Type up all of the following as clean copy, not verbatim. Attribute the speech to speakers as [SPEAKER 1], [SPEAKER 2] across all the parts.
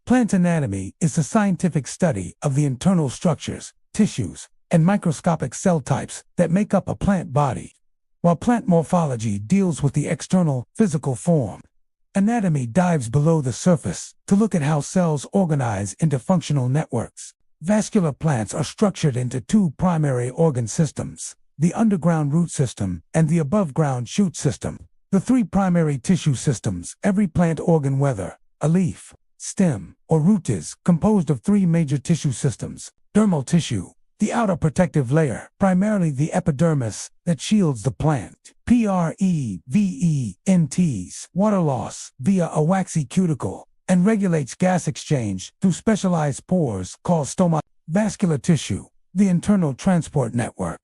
[SPEAKER 1] Plant anatomy is the scientific study of the internal structures, tissues, and microscopic cell types that make up a plant body. While plant morphology deals with the external, physical form, anatomy dives below the surface to look at how cells organize into functional networks. Vascular plants are structured into two primary organ systems, the underground root system and the above-ground shoot system. The three primary tissue systems, every plant organ, whether a leaf, stem, or root, is composed of three major tissue systems. Dermal tissue, the outer protective layer, primarily the epidermis, that shields the plant. Prevents water loss via a waxy cuticle and regulates gas exchange through specialized pores called stoma. Vascular tissue, the internal transport network.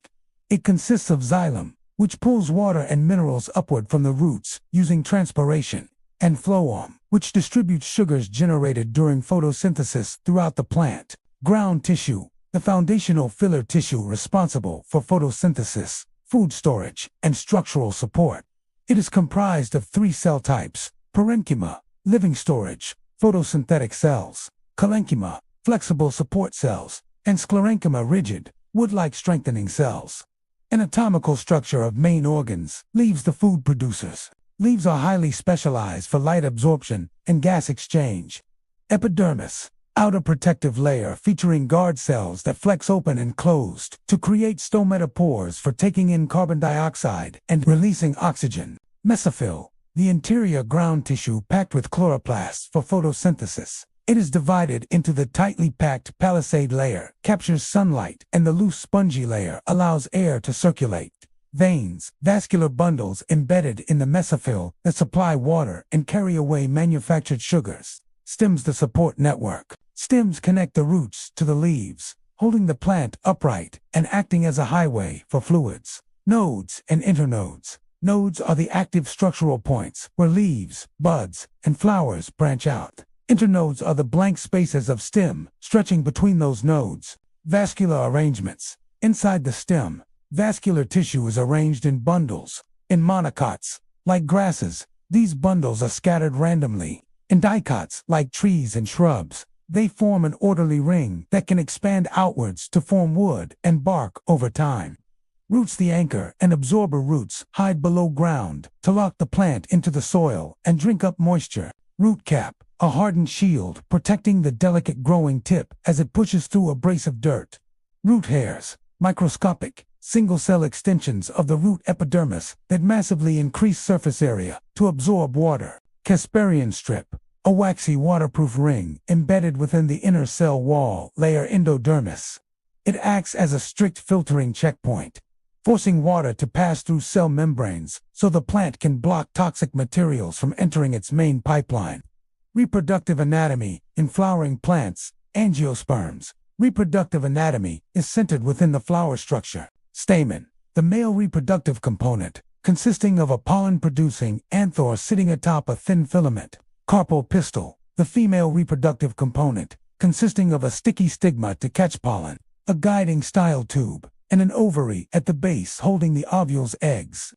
[SPEAKER 1] It consists of xylem, which pulls water and minerals upward from the roots using transpiration, and phloem, which distributes sugars generated during photosynthesis throughout the plant. Ground tissue, the foundational filler tissue responsible for photosynthesis, food storage, and structural support. It is comprised of three cell types: parenchyma, living storage, photosynthetic cells; parenchyma, flexible support cells; and sclerenchyma, rigid, wood-like strengthening cells. Anatomical structure of main organs. Leaves, the food producers. Leaves are highly specialized for light absorption and gas exchange. Epidermis, outer protective layer featuring guard cells that flex open and closed to create stomatopores for taking in carbon dioxide and releasing oxygen. Mesophyll, the interior ground tissue packed with chloroplasts for photosynthesis. It is divided into the tightly packed palisade layer, captures sunlight, and the loose spongy layer allows air to circulate. Veins, vascular bundles embedded in the mesophyll that supply water and carry away manufactured sugars. Stems, the support network. Stems connect the roots to the leaves, holding the plant upright and acting as a highway for fluids. Nodes and internodes. Nodes are the active structural points where leaves, buds, and flowers branch out. Internodes are the blank spaces of stem stretching between those nodes. Vascular arrangements. Inside the stem, vascular tissue is arranged in bundles. In monocots, like grasses, these bundles are scattered randomly. In dicots, like trees and shrubs, they form an orderly ring that can expand outwards to form wood and bark over time. Roots, the anchor and absorber roots, hide below ground to lock the plant into the soil and drink up moisture. Root cap, a hardened shield protecting the delicate growing tip as it pushes through abrasive dirt. Root hairs, microscopic, single-cell extensions of the root epidermis that massively increase surface area to absorb water. Casparian strip, a waxy waterproof ring embedded within the inner cell wall layer endodermis. It acts as a strict filtering checkpoint, forcing water to pass through cell membranes so the plant can block toxic materials from entering its main pipeline. Reproductive anatomy. In flowering plants, angiosperms, reproductive anatomy is centered within the flower structure. Stamen, the male reproductive component, consisting of a pollen-producing anther sitting atop a thin filament. Carpal pistil, the female reproductive component, consisting of a sticky stigma to catch pollen, a guiding style tube, and an ovary at the base holding the ovule's eggs.